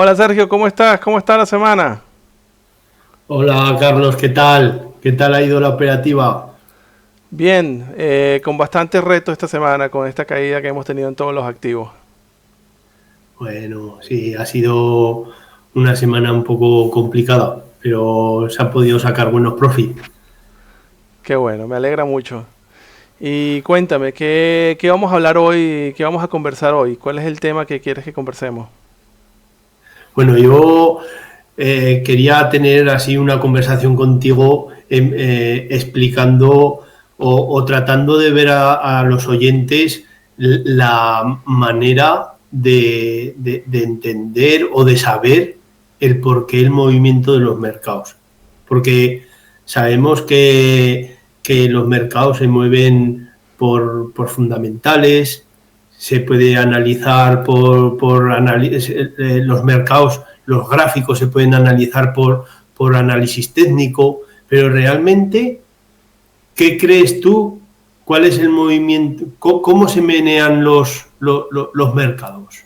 Hola Sergio, ¿cómo estás? ¿Cómo está la semana? Hola Carlos, ¿qué tal? ¿Qué tal ha ido la operativa? Bien, con bastante reto esta semana con esta caída que hemos tenido en todos los activos. Bueno, sí, ha sido una semana un poco complicada, pero se han podido sacar buenos profits. Qué bueno, me alegra mucho. Y cuéntame, ¿qué vamos a hablar hoy? ¿Qué vamos a conversar hoy? ¿Cuál es el tema que quieres que conversemos? Bueno, yo quería tener así una conversación contigo explicando o tratando de ver a los oyentes la manera de entender o de saber el porqué el movimiento de los mercados. Porque sabemos que los mercados se mueven por fundamentales, se puede analizar los mercados, los gráficos se pueden analizar por análisis técnico, pero realmente, ¿qué crees tú? ¿Cuál es el movimiento? ¿Cómo se menean los mercados?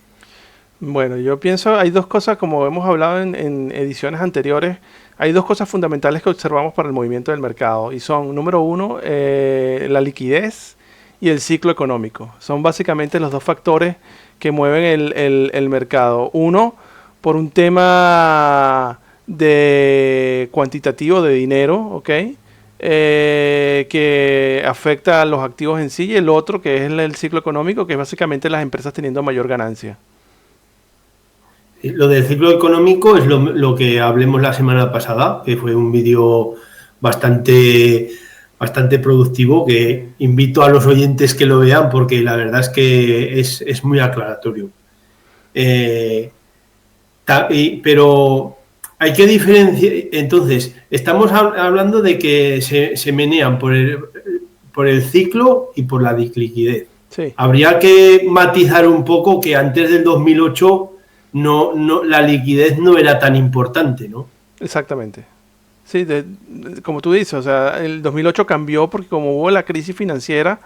Bueno, yo pienso, hay dos cosas, como hemos hablado en ediciones anteriores, hay dos cosas fundamentales que observamos para el movimiento del mercado y son, número uno, la liquidez y el ciclo económico. Son básicamente los dos factores que mueven el mercado. Uno, por un tema de cuantitativo de dinero, ¿ok? Que afecta a los activos en sí, y el otro, que es el ciclo económico, que es básicamente las empresas teniendo mayor ganancia. Lo del ciclo económico es lo que hablemos la semana pasada, que fue un vídeo bastante, bastante productivo, Sí. que invito a los oyentes que lo vean porque la verdad es que es muy aclaratorio. Eh, pero hay que diferenciar, entonces, estamos hablando de que se menean por el ciclo y por la liquidez. Sí, Habría que matizar un poco que antes del 2008 la liquidez no era tan importante, ¿no? exactamente. Sí, como tú dices, o sea, el 2008 cambió porque como hubo la crisis financiera,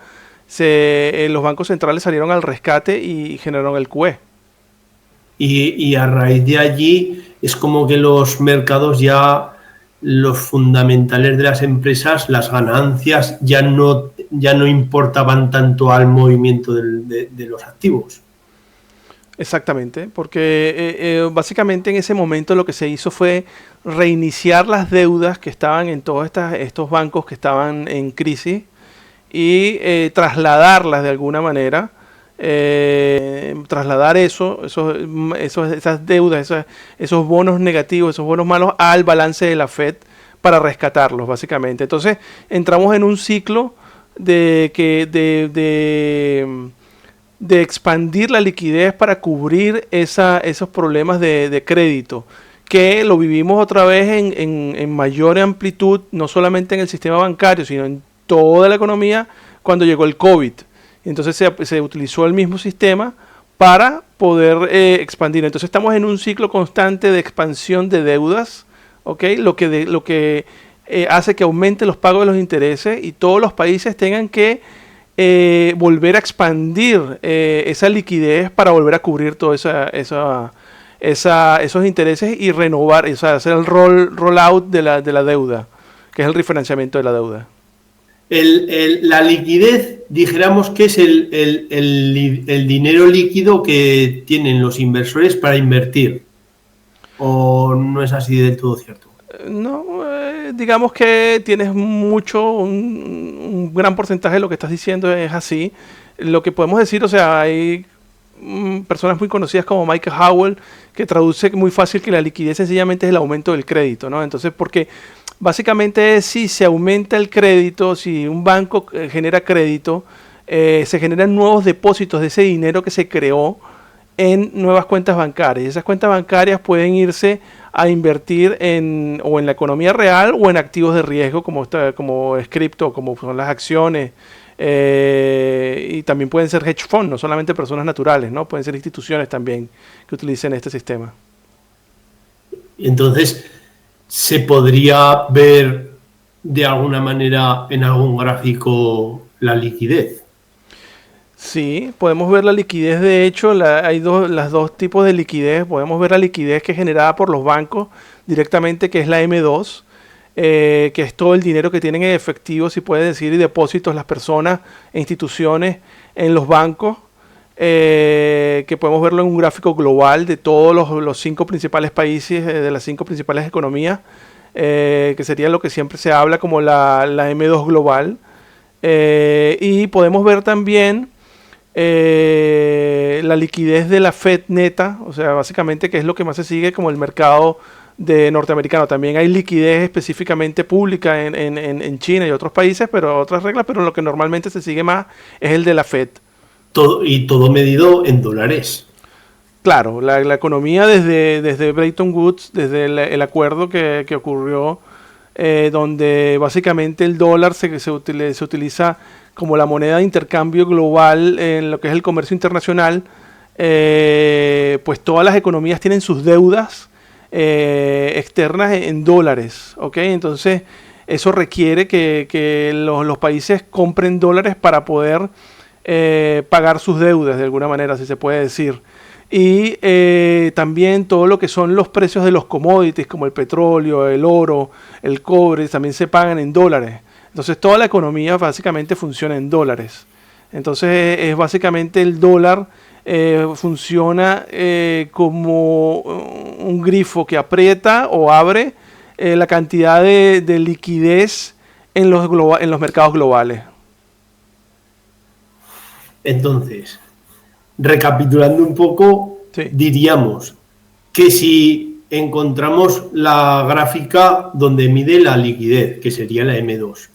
los bancos centrales salieron al rescate y generaron el QE. Y a raíz de allí es como que los mercados ya, los fundamentales de las empresas, las ganancias ya no importaban tanto al movimiento de los activos. Exactamente, porque básicamente en ese momento lo que se hizo fue reiniciar las deudas que estaban en todos estos bancos que estaban en crisis y trasladarlas de alguna manera, trasladar esas deudas, esos bonos negativos, esos bonos malos al balance de la Fed para rescatarlos, básicamente. Entonces entramos en un ciclo de expandir la liquidez para cubrir esos problemas de crédito, que lo vivimos otra vez en mayor amplitud, no solamente en el sistema bancario, sino en toda la economía cuando llegó el COVID. Entonces se utilizó el mismo sistema para poder expandir. Entonces estamos en un ciclo constante de expansión de deudas, ¿ok? Lo que hace que aumente los pagos de los intereses y todos los países tengan que volver a expandir esa liquidez para volver a cubrir todos esos intereses y renovar, o sea, hacer el rollout de la deuda, que es el refinanciamiento de la deuda. La liquidez, dijéramos que es el dinero líquido que tienen los inversores para invertir, o no es así del todo cierto. No, digamos que tienes un gran porcentaje de lo que estás diciendo es así. Lo que podemos decir, o sea, hay personas muy conocidas como Michael Howell que traduce muy fácil que la liquidez sencillamente es el aumento del crédito, ¿no? Entonces, porque básicamente si se aumenta el crédito, si un banco genera crédito, se generan nuevos depósitos de ese dinero que se creó en nuevas cuentas bancarias. Esas cuentas bancarias pueden irse a invertir o en la economía real o en activos de riesgo como es cripto, como son las acciones. Y también pueden ser hedge funds, no solamente personas naturales, ¿no? Pueden ser instituciones también que utilicen este sistema. Entonces, se podría ver de alguna manera en algún gráfico la liquidez. Sí, podemos ver la liquidez, de hecho, hay las dos tipos de liquidez. Podemos ver la liquidez que es generada por los bancos directamente, que es la M2, que es todo el dinero que tienen en efectivo, si puede decir, y depósitos las personas e instituciones en los bancos, que podemos verlo en un gráfico global de todos los cinco principales países, de las cinco principales economías, que sería lo que siempre se habla como la M2 global. Y podemos ver también la liquidez de la Fed neta, o sea, básicamente que es lo que más se sigue como el mercado de norteamericano. También hay liquidez específicamente pública en China y otros países, pero otras reglas, pero lo que normalmente se sigue más es el de la Fed. Todo medido en dólares. Claro, la economía desde Bretton Woods, desde el acuerdo que ocurrió, donde básicamente el dólar se utiliza como la moneda de intercambio global en lo que es el comercio internacional, pues todas las economías tienen sus deudas externas en dólares, ¿ok? Entonces eso requiere que los países compren dólares para poder pagar sus deudas de alguna manera, si se puede decir. Y también todo lo que son los precios de los commodities como el petróleo, el oro, el cobre, también se pagan en dólares. Entonces toda la economía básicamente funciona en dólares. Entonces es básicamente el dólar funciona como un grifo que aprieta o abre la cantidad de liquidez en los mercados globales. Entonces, recapitulando un poco, Sí. diríamos que si encontramos la gráfica donde mide la liquidez, que sería la M2,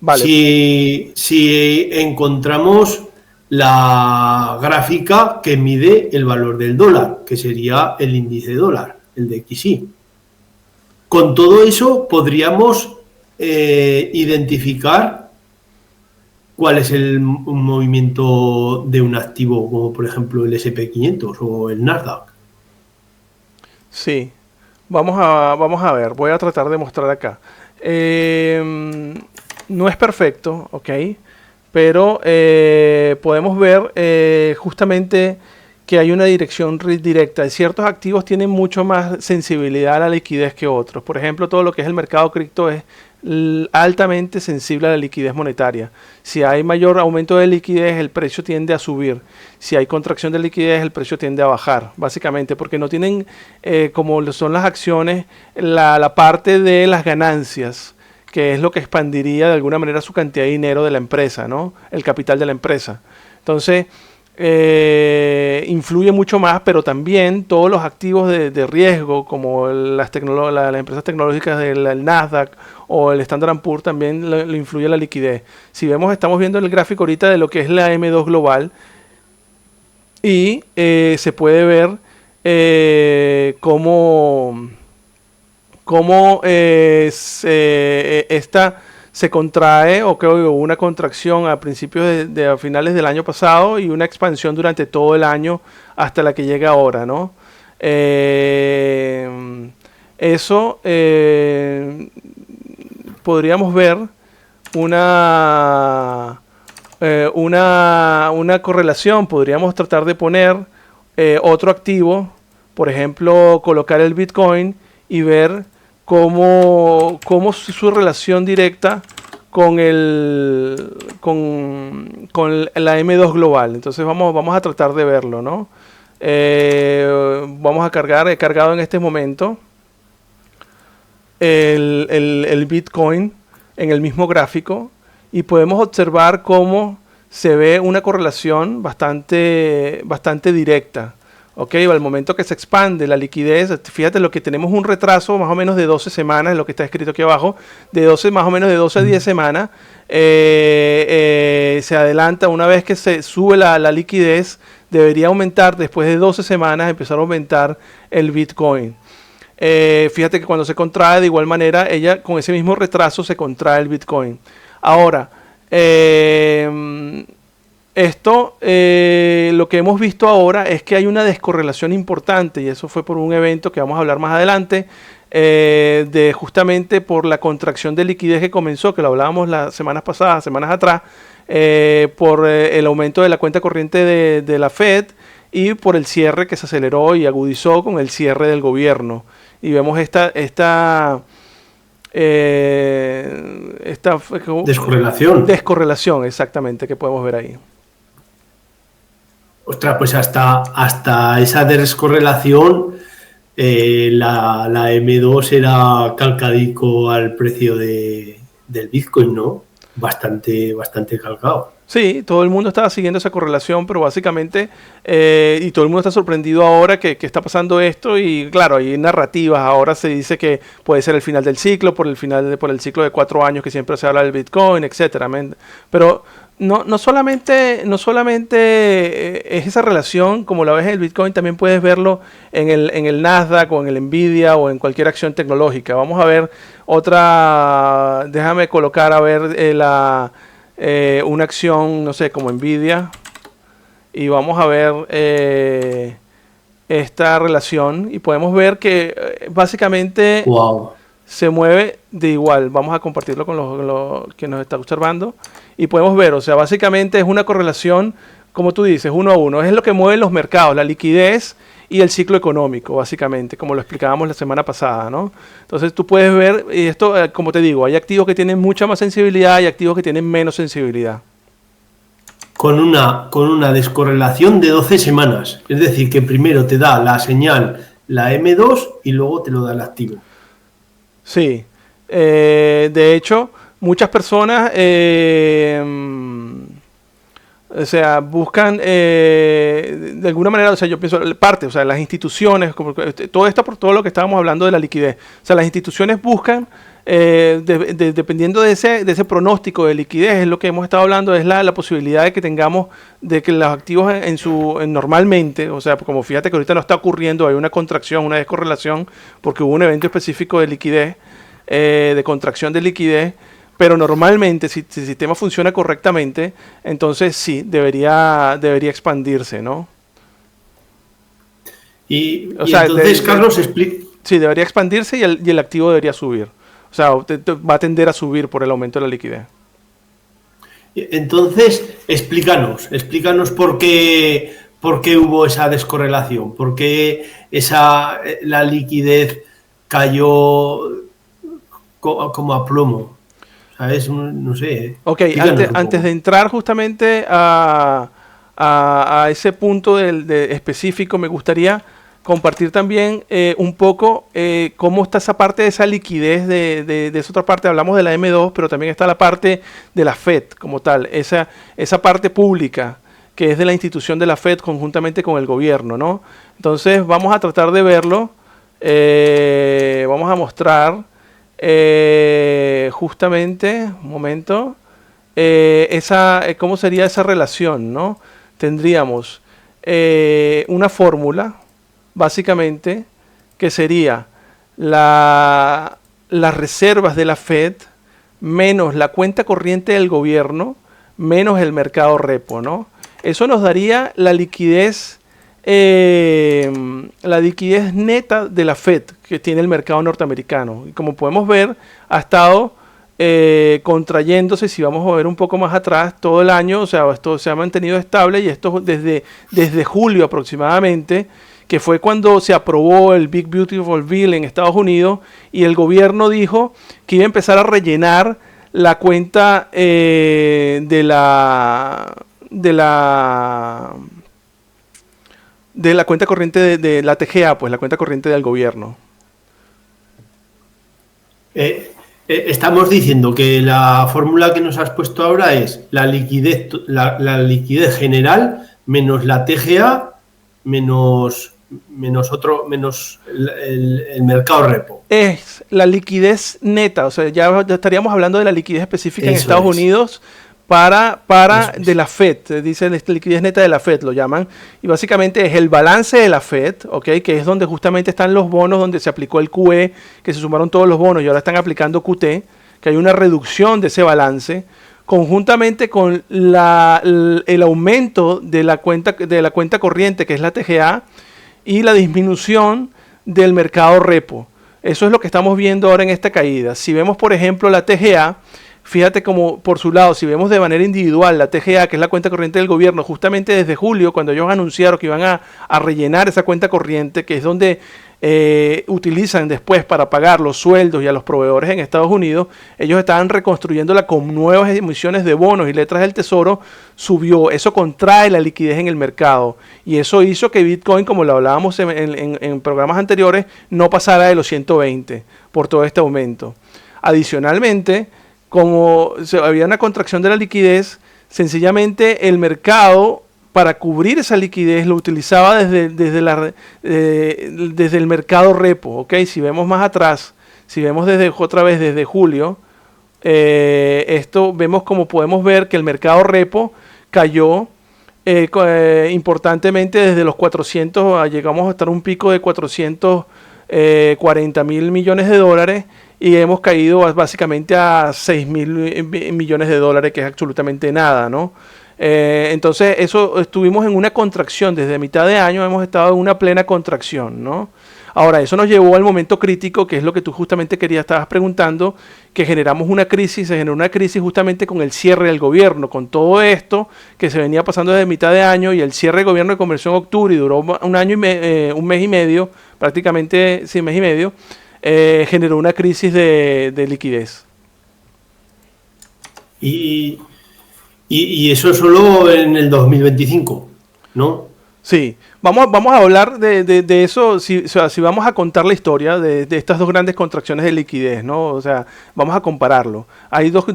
Vale. si encontramos la gráfica que mide el valor del dólar, que sería el índice dólar, el de XY. Con todo eso podríamos identificar cuál es el movimiento de un activo, como por ejemplo el SP500 o el Nasdaq. Sí, vamos a ver, voy a tratar de mostrar acá. No es perfecto, ¿ok? Pero podemos ver justamente que hay una dirección directa. Ciertos activos tienen mucho más sensibilidad a la liquidez que otros. Por ejemplo, todo lo que es el mercado cripto es altamente sensible a la liquidez monetaria. Si hay mayor aumento de liquidez, el precio tiende a subir. Si hay contracción de liquidez, el precio tiende a bajar, básicamente, porque no tienen, como son las acciones, la parte de las ganancias, que es lo que expandiría de alguna manera su cantidad de dinero de la empresa, ¿no? El capital de la empresa. Entonces, influye mucho más, pero también todos los activos de riesgo, como las empresas tecnológicas del Nasdaq o el Standard & Poor's, también le influye la liquidez. Si vemos, estamos viendo el gráfico ahorita de lo que es la M2 global y se puede ver cómo esta se contrae o que hubo una contracción a principios a finales del año pasado y una expansión durante todo el año hasta la que llega ahora, ¿no? Eso podríamos ver una correlación. Podríamos tratar de poner otro activo, por ejemplo, colocar el Bitcoin y ver cómo su relación directa con la M2 global. Entonces vamos a tratar de verlo, ¿no? Vamos a cargar, he cargado en este momento el Bitcoin en el mismo gráfico y podemos observar cómo se ve una correlación bastante directa. Ok, al momento que se expande la liquidez, fíjate lo que tenemos un retraso más o menos de 12 semanas, lo que está escrito aquí abajo, más o menos de 12 a 10 semanas, se adelanta una vez que se sube la liquidez, debería aumentar después de 12 semanas, empezar a aumentar el Bitcoin. Fíjate que cuando se contrae de igual manera, ella con ese mismo retraso se contrae el Bitcoin. Ahora, esto, lo que hemos visto ahora es que hay una descorrelación importante y eso fue por un evento que vamos a hablar más adelante, de justamente por la contracción de liquidez que comenzó, que lo hablábamos las semanas pasadas, semanas atrás, por el aumento de la cuenta corriente de la Fed y por el cierre que se aceleró y agudizó con el cierre del gobierno. Y vemos esta descorrelación, exactamente, que podemos ver ahí. Ostras, pues hasta esa descorrelación, la M2 era calcadico al precio del Bitcoin, ¿no? Bastante calcado. Sí, todo el mundo estaba siguiendo esa correlación, pero básicamente, y todo el mundo está sorprendido ahora que está pasando esto, y claro, hay narrativas, ahora se dice que puede ser el final del ciclo, por el ciclo de 4 años que siempre se habla del Bitcoin, etcétera, pero no solamente es esa relación, como la ves en el Bitcoin, también puedes verlo en el Nasdaq o en el Nvidia o en cualquier acción tecnológica. Vamos a ver otra, déjame colocar a ver una acción, no sé, como Nvidia, y vamos a ver esta relación y podemos ver que básicamente se mueve de igual. Vamos a compartirlo con los que nos está observando y podemos ver, o sea, básicamente es una correlación, como tú dices, 1 a 1, es lo que mueve los mercados, la liquidez y el ciclo económico, básicamente, como lo explicábamos la semana pasada, ¿no? Entonces tú puedes ver, y esto, como te digo, hay activos que tienen mucha más sensibilidad y activos que tienen menos sensibilidad. Con una descorrelación de 12 semanas, es decir, que primero te da la señal la M2 y luego te lo da el activo. Sí, de hecho, muchas personas o sea, buscan de alguna manera, o sea, yo pienso, o sea, las instituciones, como todo esto por todo lo que estábamos hablando de la liquidez, o sea, las instituciones buscan, dependiendo de ese pronóstico de liquidez, es lo que hemos estado hablando, es la posibilidad de que tengamos, de que los activos normalmente, o sea, como fíjate que ahorita no está ocurriendo, hay una contracción, una descorrelación, porque hubo un evento específico de liquidez, de contracción de liquidez, pero normalmente, si el sistema funciona correctamente, entonces sí, debería expandirse, ¿no? Y entonces, Carlos, explica. Sí, debería expandirse y el activo debería subir. O sea, va a tender a subir por el aumento de la liquidez. Entonces, explícanos por qué hubo esa descorrelación, por qué la liquidez cayó como a plomo. ¿Sabes? No sé. Ok, antes de entrar justamente a ese punto específico, me gustaría compartir también un poco cómo está esa parte de esa liquidez de esa otra parte. Hablamos de la M2, pero también está la parte de la Fed como tal, esa parte pública que es de la institución de la Fed conjuntamente con el gobierno, ¿no? Entonces vamos a tratar de verlo, vamos a mostrar justamente, un momento, cómo sería esa relación, ¿no? Tendríamos una fórmula, básicamente, que sería las reservas de la Fed menos la cuenta corriente del gobierno menos el mercado repo, ¿no? Eso nos daría la liquidez neta de la Fed que tiene el mercado norteamericano. Y como podemos ver, ha estado contrayéndose, si vamos a ver un poco más atrás, todo el año. O sea, esto se ha mantenido estable y esto desde julio aproximadamente, que fue cuando se aprobó el Big Beautiful Bill en Estados Unidos y el gobierno dijo que iba a empezar a rellenar la cuenta de la cuenta corriente de la TGA, pues la cuenta corriente del gobierno. Estamos diciendo que la fórmula que nos has puesto ahora es la liquidez general menos la TGA menos el mercado repo. Es la liquidez neta, o sea, ya estaríamos hablando de la liquidez específica en Estados Unidos de la Fed, dice liquidez neta de la Fed, lo llaman, y básicamente es el balance de la Fed, ¿okay? Que es donde justamente están los bonos, donde se aplicó el QE, que se sumaron todos los bonos y ahora están aplicando QT, que hay una reducción de ese balance, conjuntamente con el aumento de la cuenta corriente, que es la TGA, y la disminución del mercado repo. Eso es lo que estamos viendo ahora en esta caída. Si vemos, por ejemplo, la TGA, fíjate como por su lado, si vemos de manera individual la TGA, que es la cuenta corriente del gobierno, justamente desde julio, cuando ellos anunciaron que iban a rellenar esa cuenta corriente, que es donde utilizan después para pagar los sueldos y a los proveedores en Estados Unidos, ellos estaban reconstruyéndola con nuevas emisiones de bonos y letras del tesoro, subió, eso contrae la liquidez en el mercado y eso hizo que Bitcoin, como lo hablábamos en programas anteriores, no pasara de los 120 por todo este aumento. Adicionalmente, como había una contracción de la liquidez, sencillamente el mercado, para cubrir esa liquidez, lo utilizaba desde el mercado repo. ¿Okay? Si vemos más atrás, si vemos otra vez desde julio, esto vemos como podemos ver que el mercado repo cayó importantemente desde los 400, llegamos a estar un pico de 440 mil millones de dólares y hemos caído básicamente a 6 mil millones de dólares, que es absolutamente nada, ¿no? Entonces eso estuvimos en una contracción desde mitad de año, hemos estado en una plena contracción, ¿no? Ahora, eso nos llevó al momento crítico, que es lo que tú justamente estabas preguntando, que generamos una crisis, se generó una crisis justamente con el cierre del gobierno, con todo esto que se venía pasando desde mitad de año y el cierre del gobierno de comercio en octubre y duró un mes y medio, prácticamente, sí, mes y medio, generó una crisis de liquidez. Y eso solo en el 2025, ¿no? Sí, vamos a hablar de eso, o sea, si vamos a contar la historia de estas dos grandes contracciones de liquidez, ¿no? O sea, vamos a compararlo. Hay dos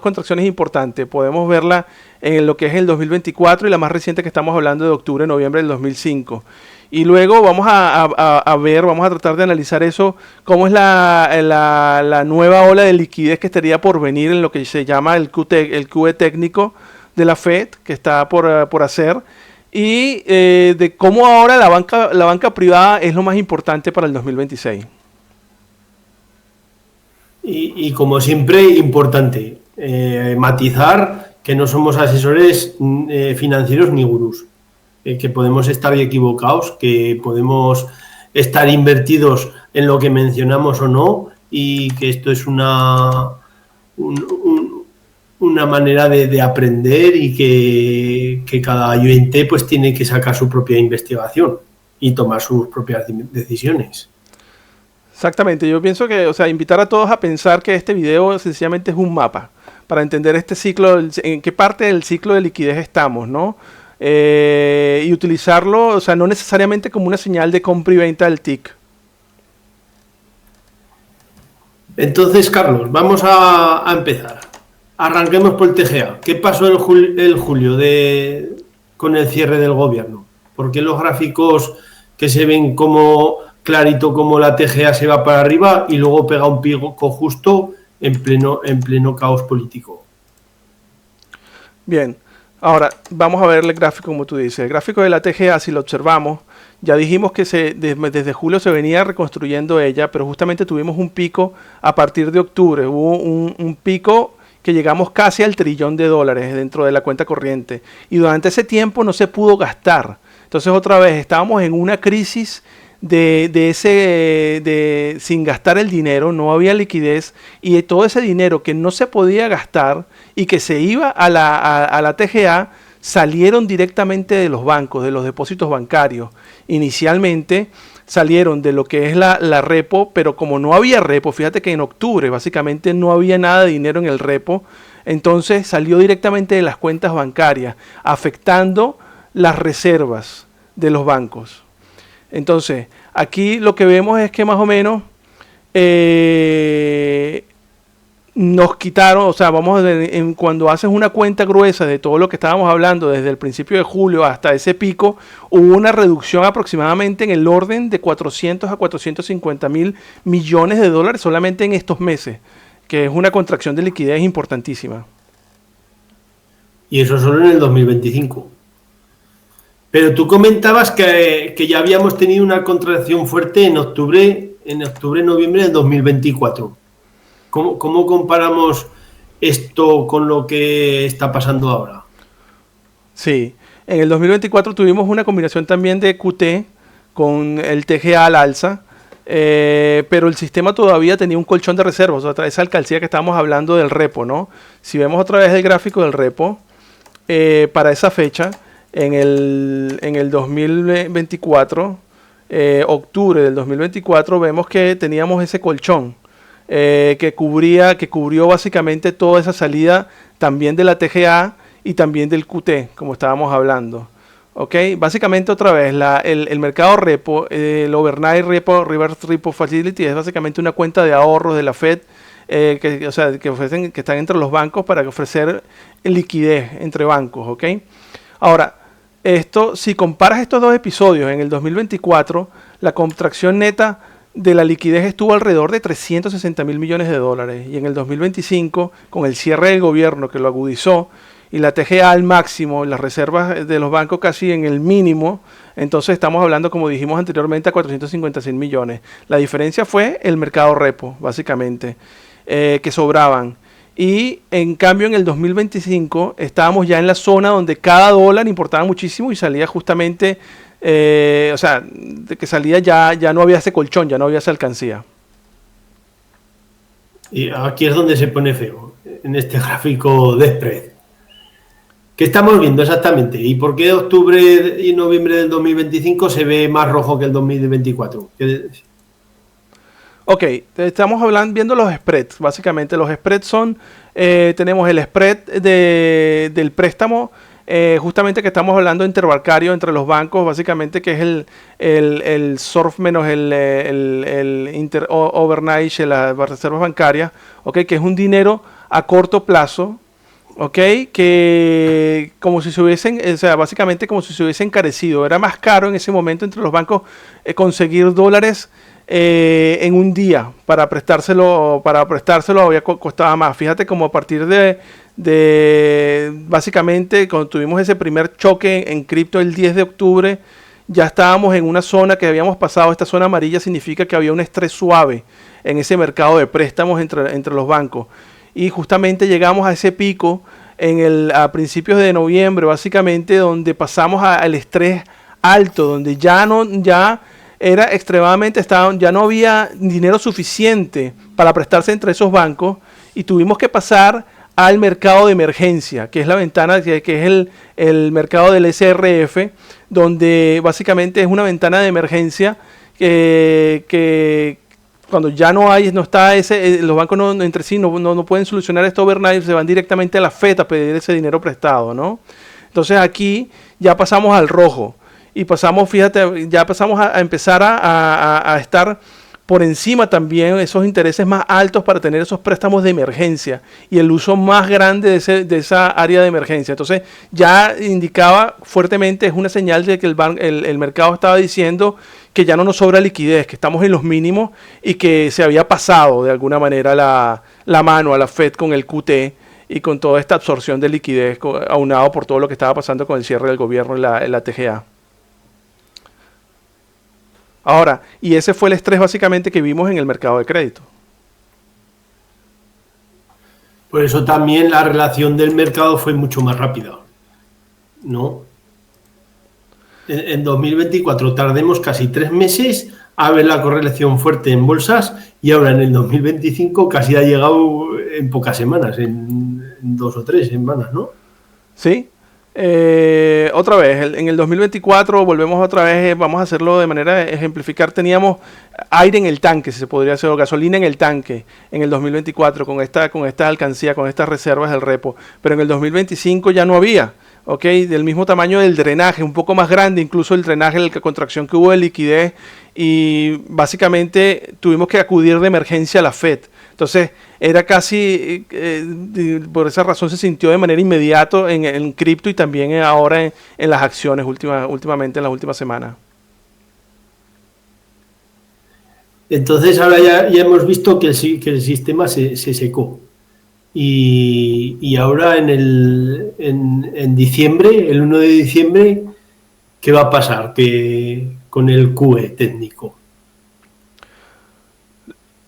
contracciones importantes. Podemos verla en lo que es el 2024 y la más reciente que estamos hablando de octubre-noviembre del 2005. Y luego vamos vamos a tratar de analizar eso, cómo es la nueva ola de liquidez que estaría por venir en lo que se llama el QE técnico de la Fed, que está por hacer, y de cómo ahora la banca privada es lo más importante para el 2026. Y como siempre, importante, matizar que no somos asesores financieros ni gurús. Que podemos estar equivocados, que podemos estar invertidos en lo que mencionamos o no, y que esto es una manera de aprender y que cada oyente pues tiene que sacar su propia investigación y tomar sus propias decisiones. Exactamente, yo pienso que, o sea, invitar a todos a pensar que este video sencillamente es un mapa para entender este ciclo, en qué parte del ciclo de liquidez estamos, ¿no? Y utilizarlo, o sea, no necesariamente como una señal de compra y venta del TIC. Entonces, Carlos, vamos a empezar. Arranquemos por el TGA. ¿Qué pasó el julio con el cierre del gobierno? ¿Por qué los gráficos que se ven como clarito como la TGA se va para arriba y luego pega un pico justo en pleno caos político? Bien. Ahora, vamos a ver el gráfico como tú dices. El gráfico de la TGA, si lo observamos, ya dijimos que desde julio se venía reconstruyendo ella, pero justamente tuvimos un pico a partir de octubre. Hubo un pico que llegamos casi al $1 trillón dentro de la cuenta corriente. Y durante ese tiempo no se pudo gastar. Entonces, otra vez, estábamos en una crisis sin gastar el dinero, no había liquidez, y todo ese dinero que no se podía gastar y que se iba a la TGA salieron directamente de los bancos, de los depósitos bancarios. Inicialmente salieron de lo que es la repo, pero como no había repo, fíjate que en octubre básicamente no había nada de dinero en el repo, entonces salió directamente de las cuentas bancarias, afectando las reservas de los bancos. Entonces, aquí lo que vemos es que más o menos nos quitaron, o sea, cuando haces una cuenta gruesa de todo lo que estábamos hablando desde el principio de julio hasta ese pico, hubo una reducción aproximadamente en el orden de 400 a 450 mil millones de dólares solamente en estos meses, que es una contracción de liquidez importantísima. Y eso solo en el 2025. Pero tú comentabas que ya habíamos tenido una contracción fuerte en octubre, noviembre del 2024. ¿Cómo comparamos esto con lo que está pasando ahora? Sí, en el 2024 tuvimos una combinación también de QT con el TGA al alza. pero el sistema todavía tenía un colchón de reservas, o sea, esa alcancía que estábamos hablando del repo, ¿no? Si vemos otra vez el gráfico del repo, para esa fecha, en el 2024, octubre del 2024, vemos que teníamos ese colchón que cubrió básicamente toda esa salida también de la TGA y también del QT, como estábamos hablando. Ok, básicamente otra vez, el mercado repo, el Overnight Repo, Reverse Repo Facility, es básicamente una cuenta de ahorros de la Fed que están entre los bancos para ofrecer liquidez entre bancos. Ok, ahora, si comparas estos dos episodios, en el 2024, la contracción neta de la liquidez estuvo alrededor de 360 mil millones de dólares, y en el 2025, con el cierre del gobierno que lo agudizó, y la TGA al máximo, las reservas de los bancos casi en el mínimo, entonces estamos hablando, como dijimos anteriormente, a 456 millones. La diferencia fue el mercado repo, básicamente, que sobraban. Y en cambio en el 2025 estábamos ya en la zona donde cada dólar importaba muchísimo y salía justamente, o sea, de que salía ya no había ese colchón, ya no había esa alcancía. Y aquí es donde se pone feo, en este gráfico de spread. ¿Qué estamos viendo exactamente? ¿Y por qué octubre y noviembre del 2025 se ve más rojo que el 2024? Ok, estamos viendo los spreads. Básicamente los spreads son, tenemos el spread del préstamo, justamente que estamos hablando interbancario entre los bancos, básicamente que es el SORF menos el overnight, las reservas bancarias, okay, que es un dinero a corto plazo, okay, que como si se hubiesen, o sea, básicamente como si se hubiese encarecido. Era más caro en ese momento entre los bancos conseguir dólares en un día para prestárselo costaba más. Fíjate como a partir de básicamente cuando tuvimos ese primer choque en cripto el 10 de octubre, ya estábamos en una zona que habíamos pasado. Esta zona amarilla significa que había un estrés suave en ese mercado de préstamos entre los bancos, y justamente llegamos a ese pico a principios de noviembre, básicamente, donde pasamos al estrés alto, donde ya era extremadamente, ya no había dinero suficiente para prestarse entre esos bancos, y tuvimos que pasar al mercado de emergencia, que es la ventana, que es el mercado del SRF, donde básicamente es una ventana de emergencia que cuando ya no está los bancos entre sí no pueden solucionar esto overnight, se van directamente a la FED a pedir ese dinero prestado, ¿no? Entonces aquí ya pasamos al rojo. Y pasamos, fíjate, ya pasamos a empezar a estar por encima también esos intereses más altos para tener esos préstamos de emergencia y el uso más grande de esa área de emergencia. Entonces ya indicaba fuertemente, es una señal de que el mercado estaba diciendo que ya no nos sobra liquidez, que estamos en los mínimos y que se había pasado de alguna manera la mano a la Fed con el QT y con toda esta absorción de liquidez aunado por todo lo que estaba pasando con el cierre del gobierno en la TGA. Ahora, y ese fue el estrés básicamente que vimos en el mercado de crédito. Por eso también la relación del mercado fue mucho más rápida, ¿no? En 2024 tardemos casi 3 meses a ver la correlación fuerte en bolsas, y ahora en el 2025 casi ha llegado en pocas semanas, en 2 o 3 semanas, ¿no? Sí. Otra vez, en el 2024 volvemos otra vez, vamos a hacerlo de manera ejemplificar. Teníamos aire en el tanque, si se podría hacer, o gasolina en el tanque en el 2024 con esta alcancía, con estas reservas del repo, pero en el 2025 ya no había, ¿ok? Del mismo tamaño del drenaje, un poco más grande incluso el drenaje, la contracción que hubo de liquidez, y básicamente tuvimos que acudir de emergencia a la Fed. Entonces, era casi, por esa razón se sintió de manera inmediata en cripto y también ahora en las acciones últimamente, en las últimas semanas. Entonces, ahora ya hemos visto que el sistema se secó. Y ahora en diciembre, el 1 de diciembre, ¿qué va a pasar con el QE técnico?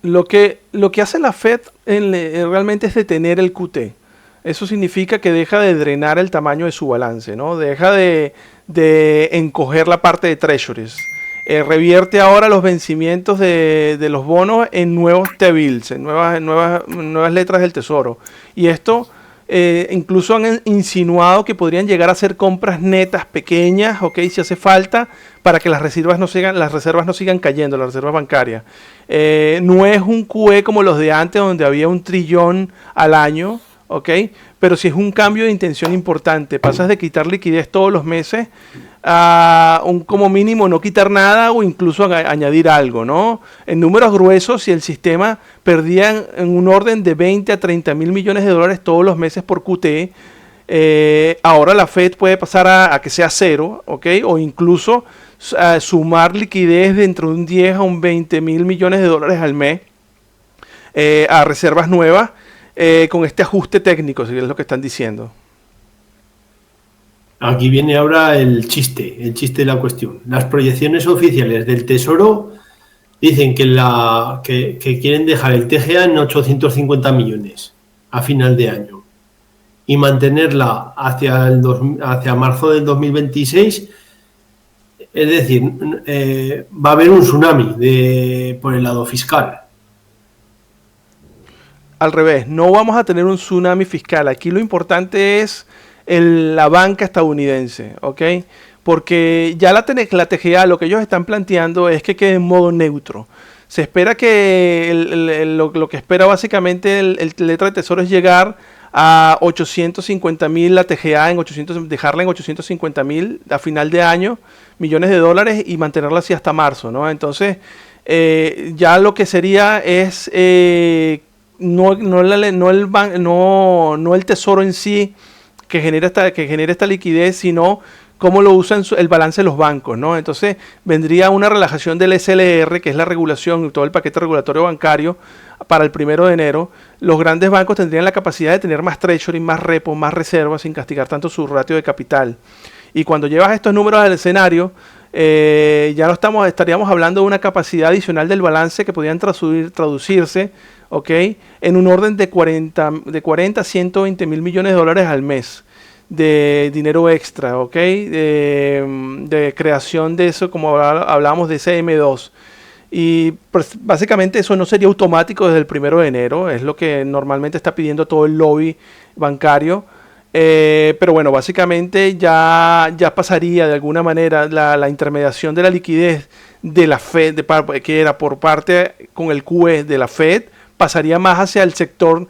Lo que hace la Fed realmente es detener el QT. Eso significa que deja de drenar el tamaño de su balance, ¿no? Deja de encoger la parte de treasuries. revierte ahora los vencimientos de los bonos en nuevos T-bills, en nuevas letras del tesoro. Y esto incluso han insinuado que podrían llegar a hacer compras netas pequeñas, ok, si hace falta, para que las reservas no sigan cayendo, las reservas bancarias. No es un QE como los de antes, donde había 1 trillón al año, ok, pero sí es un cambio de intención importante. Pasas de quitar liquidez todos los meses a como mínimo no quitar nada o incluso añadir algo, ¿no? En números gruesos, si el sistema perdía en un orden de 20 a 30 mil millones de dólares todos los meses por QT, ahora la Fed puede pasar a que sea cero, ¿ok? O incluso sumar liquidez de entre un 10 a un 20 mil millones de dólares al mes a reservas nuevas con este ajuste técnico, si es lo que están diciendo. Aquí viene ahora el chiste de la cuestión. Las proyecciones oficiales del Tesoro dicen que quieren dejar el TGA en 850 millones a final de año y mantenerla hacia marzo del 2026. Es decir, va a haber un tsunami por el lado fiscal. Al revés, no vamos a tener un tsunami fiscal. Aquí lo importante es la banca estadounidense, ¿ok? Porque ya la TGA, lo que ellos están planteando es que quede en modo neutro. Se espera que lo que espera básicamente el letra de tesoro es llegar a 850 mil, la TGA dejarla en 850 mil a final de año, millones de dólares, y mantenerla así hasta marzo, ¿no? Entonces, ya lo que sería es no el tesoro en sí que genera esta liquidez, sino cómo lo usan el balance de los bancos, ¿no? Entonces vendría una relajación del SLR, que es la regulación y todo el paquete regulatorio bancario para el 1 de enero. Los grandes bancos tendrían la capacidad de tener más treasury, más repo, más reservas, sin castigar tanto su ratio de capital. Y cuando llevas estos números al escenario, ya no estaríamos hablando de una capacidad adicional del balance que podrían traducirse, ¿ok?, en un orden de 40 a 120 mil millones de dólares al mes de dinero extra, ¿ok?, de creación de eso, como hablábamos de ese M2. Y pues, básicamente eso no sería automático desde el 1 de enero, es lo que normalmente está pidiendo todo el lobby bancario. Pero bueno, básicamente ya pasaría de alguna manera la intermediación de la liquidez de la Fed, que era por parte con el QE de la Fed, pasaría más hacia el sector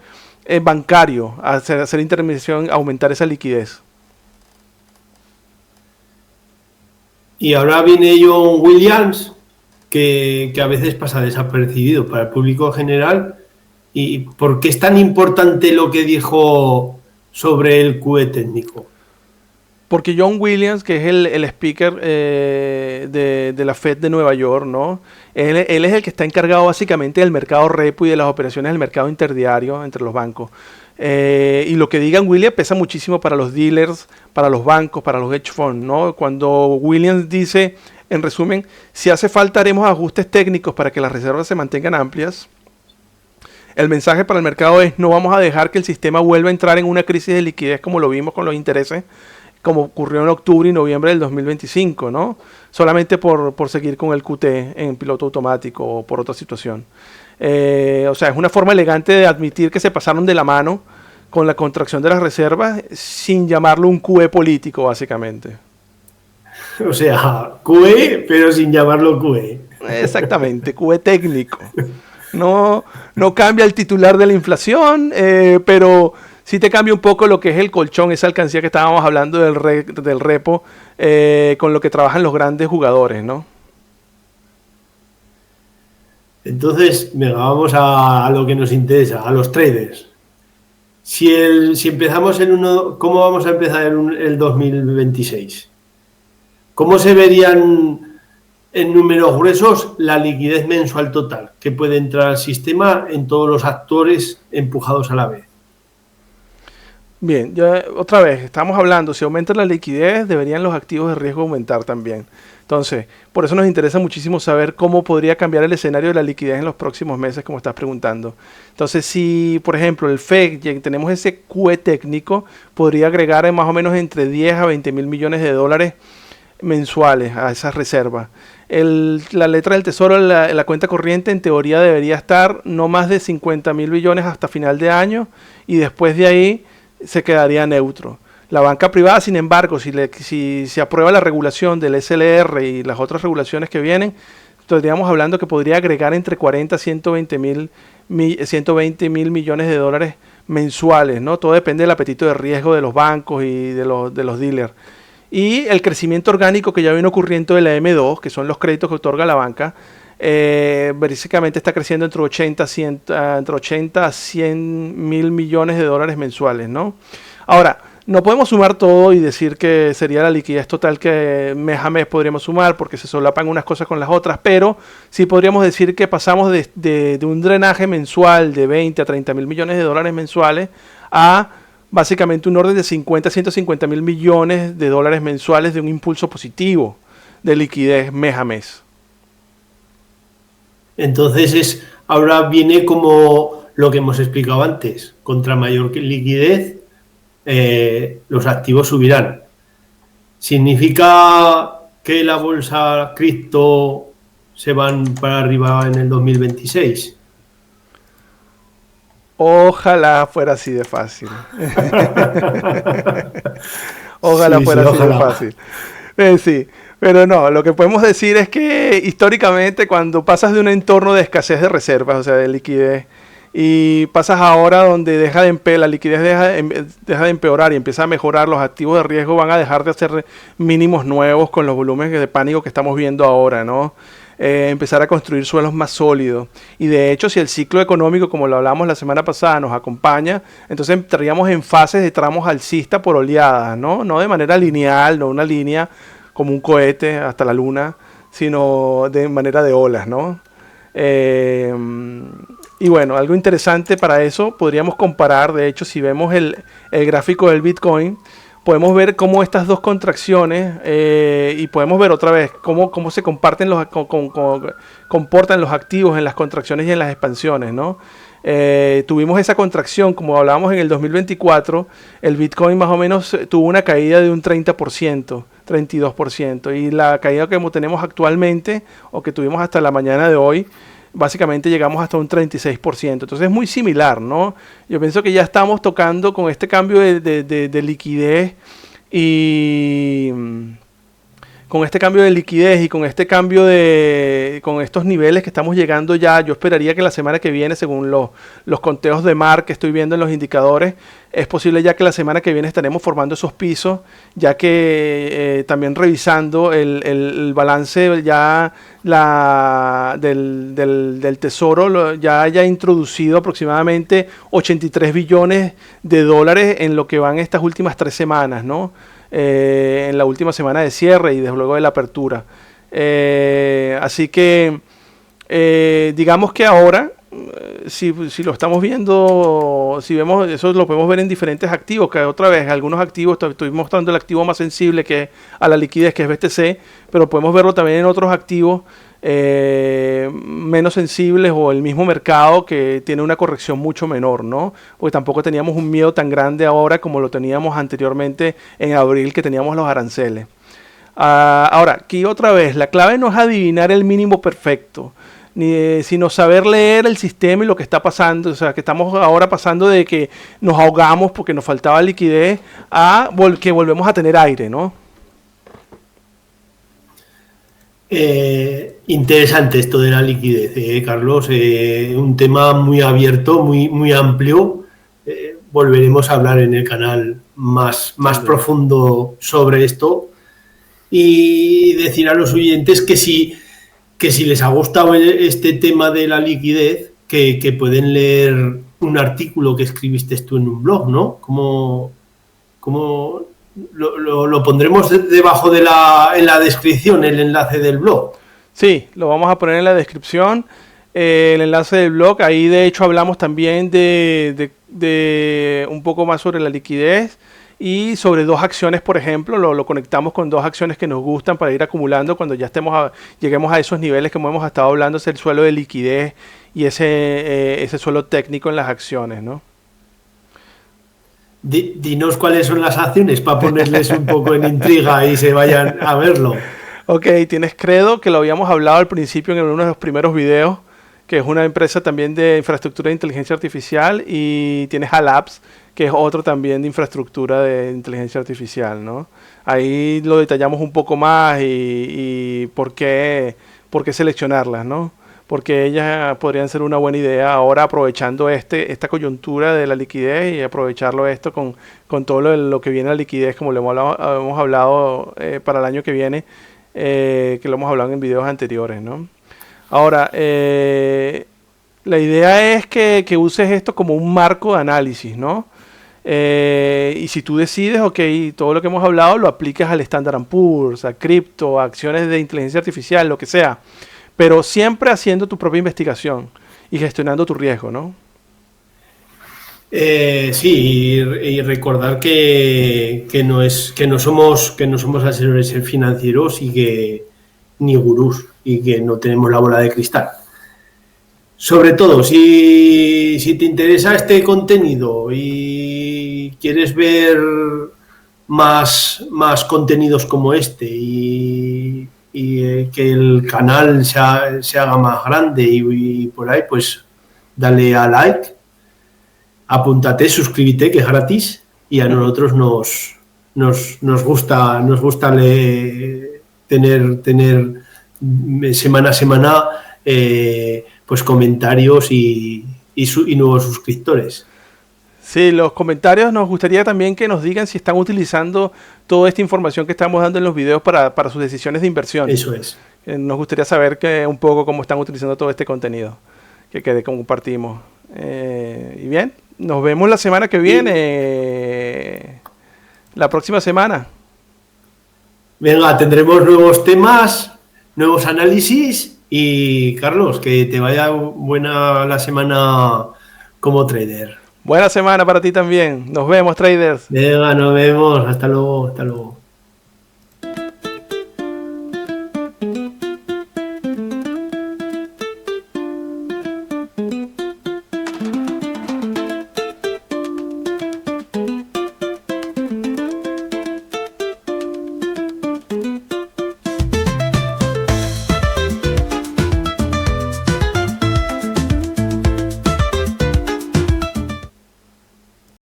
bancario, a hacer intermediación, aumentar esa liquidez. Y ahora viene John Williams, que a veces pasa desapercibido para el público general. ¿Y por qué es tan importante lo que dijo sobre el QE técnico? Porque John Williams, que es el speaker de la Fed de Nueva York, ¿no? Él es el que está encargado básicamente del mercado repo y de las operaciones del mercado interdiario entre los bancos. Y lo que digan Williams pesa muchísimo para los dealers, para los bancos, para los hedge funds, ¿no? Cuando Williams dice, en resumen, si hace falta haremos ajustes técnicos para que las reservas se mantengan amplias, el mensaje para el mercado es: no vamos a dejar que el sistema vuelva a entrar en una crisis de liquidez como lo vimos con los intereses, como ocurrió en octubre y noviembre del 2025, ¿no? Solamente por seguir con el QT en piloto automático o por otra situación. O sea, es una forma elegante de admitir que se pasaron de la mano con la contracción de las reservas sin llamarlo un QE político, básicamente. O sea, QE, pero sin llamarlo QE. Exactamente, QE técnico. No cambia el titular de la inflación, pero sí te cambia un poco lo que es el colchón, esa alcancía que estábamos hablando del repo, con lo que trabajan los grandes jugadores, ¿no? Entonces, venga, vamos a lo que nos interesa, a los traders. Si empezamos ¿cómo vamos a empezar el 2026? ¿Cómo se verían en números gruesos la liquidez mensual total que puede entrar al sistema en todos los actores empujados a la vez? Bien, ya otra vez, estamos hablando, si aumenta la liquidez, deberían los activos de riesgo aumentar también. Entonces, por eso nos interesa muchísimo saber cómo podría cambiar el escenario de la liquidez en los próximos meses, como estás preguntando. Entonces, si, por ejemplo, el FED, ya tenemos ese QE técnico, podría agregar más o menos entre 10 a 20 mil millones de dólares mensuales a esas reservas. La letra del tesoro en la cuenta corriente en teoría debería estar no más de 50.000 billones hasta final de año y después de ahí se quedaría neutro. La banca privada, sin embargo, si se aprueba la regulación del SLR y las otras regulaciones que vienen, estaríamos hablando que podría agregar entre 40 a 120 mil millones de dólares mensuales, ¿no? Todo depende del apetito de riesgo de los bancos y de los dealers. Y el crecimiento orgánico que ya viene ocurriendo de la M2, que son los créditos que otorga la banca, básicamente está creciendo entre 80 a 100 mil millones de dólares mensuales, ¿no? Ahora, no podemos sumar todo y decir que sería la liquidez total que mes a mes podríamos sumar porque se solapan unas cosas con las otras, pero sí podríamos decir que pasamos de un drenaje mensual de 20 a 30 mil millones de dólares mensuales a básicamente un orden de 50 a 150 mil millones de dólares mensuales de un impulso positivo de liquidez mes a mes. Entonces ahora viene como lo que hemos explicado antes, contra mayor liquidez los activos subirán. ¿Significa que la bolsa cripto se van para arriba en el 2026? Ojalá fuera así de fácil. Ojalá fuera así de fácil. Sí, pero no, lo que podemos decir es que históricamente cuando pasas de un entorno de escasez de reservas, o sea, de liquidez, y pasas ahora donde la liquidez deja de empeorar y empieza a mejorar, los activos de riesgo van a dejar de hacer mínimos nuevos con los volúmenes de pánico que estamos viendo ahora, ¿no? Empezar a construir suelos más sólidos. Y de hecho, si el ciclo económico, como lo hablamos la semana pasada, nos acompaña, entonces entraríamos en fases de tramos alcista por oleadas, ¿no? No de manera lineal, no una línea como un cohete hasta la luna, sino de manera de olas, ¿no? Y bueno, algo interesante para eso, podríamos comparar, de hecho, si vemos el gráfico del Bitcoin, podemos ver cómo estas dos contracciones, y podemos ver otra vez cómo se comportan los activos en las contracciones y en las expansiones, ¿no? Tuvimos esa contracción, como hablábamos en el 2024, el Bitcoin más o menos tuvo una caída de un 30%, 32%, y la caída que tenemos actualmente, o que tuvimos hasta la mañana de hoy, básicamente llegamos hasta un 36%. Entonces es muy similar, ¿no? Yo pienso que ya estamos tocando con este cambio de liquidez y con este cambio de liquidez y con este cambio con estos niveles que estamos llegando ya. Yo esperaría que la semana que viene, según los conteos de mar que estoy viendo en los indicadores, es posible ya que la semana que viene estaremos formando esos pisos, ya que también revisando el balance ya del tesoro ya haya introducido aproximadamente 83 billones de dólares en lo que van estas últimas 3 semanas, ¿no? En la última semana de cierre y desde luego de la apertura. Así que digamos que ahora, si lo estamos viendo, si vemos eso, lo podemos ver en diferentes activos, que otra vez algunos activos, estoy mostrando el activo más sensible que a la liquidez, que es BTC, pero podemos verlo también en otros activos menos sensibles, o el mismo mercado que tiene una corrección mucho menor, ¿no? Porque tampoco teníamos un miedo tan grande ahora como lo teníamos anteriormente en abril, que teníamos los aranceles. Ahora, aquí otra vez, la clave no es adivinar el mínimo perfecto, sino saber leer el sistema y lo que está pasando. O sea, que estamos ahora pasando de que nos ahogamos porque nos faltaba liquidez a que volvemos a tener aire, ¿no? Interesante esto de la liquidez, Carlos. Un tema muy abierto, muy amplio. Volveremos a hablar en el canal más profundo sobre esto. Y decir a los oyentes que si les ha gustado este tema de la liquidez, que pueden leer un artículo que escribiste tú en un blog, ¿no? Como lo pondremos debajo en la descripción, el enlace del blog. Sí, lo vamos a poner en la descripción, el enlace del blog. Ahí de hecho hablamos también de un poco más sobre la liquidez y sobre 2 acciones, por ejemplo. Lo conectamos con 2 acciones que nos gustan para ir acumulando cuando ya lleguemos a esos niveles que hemos estado hablando, es el suelo de liquidez y ese suelo técnico en las acciones, ¿no? Dinos cuáles son las acciones para ponerles un poco en intriga y se vayan a verlo. Ok, tienes Credo, que lo habíamos hablado al principio en uno de los primeros videos, que es una empresa también de infraestructura de inteligencia artificial, y tienes Alabs, que es otro también de infraestructura de inteligencia artificial, ¿no? Ahí lo detallamos un poco más y por qué seleccionarlas, ¿no? Porque ellas podrían ser una buena idea ahora aprovechando esta coyuntura de la liquidez y aprovecharlo esto con todo lo que viene a la liquidez, como lo hemos hablado para el año que viene, que lo hemos hablado en videos anteriores, ¿no? Ahora, la idea es que uses esto como un marco de análisis, ¿no? Y si tú decides, ok, todo lo que hemos hablado lo aplicas al Standard & Poor's, a cripto, a acciones de inteligencia artificial, lo que sea, pero siempre haciendo tu propia investigación y gestionando tu riesgo, ¿no? Sí, y recordar que no somos asesores financieros y que ni gurús y que no tenemos la bola de cristal. Sobre todo, si te interesa este contenido y quieres ver más contenidos como este y que el canal se haga más grande y por ahí, pues dale a like, apúntate, suscríbete, que es gratis, y a nosotros nos gusta tener semana a semana pues comentarios y nuevos suscriptores. Sí, los comentarios nos gustaría también que nos digan si están utilizando toda esta información que estamos dando en los videos para sus decisiones de inversión. Eso es. Nos gustaría saber un poco cómo están utilizando todo este contenido que compartimos. Y bien, nos vemos la semana que viene, la próxima semana. Venga, tendremos nuevos temas, nuevos análisis y Carlos, que te vaya buena la semana como trader. Buena semana para ti también. Nos vemos, traders. Venga, nos vemos. Hasta luego.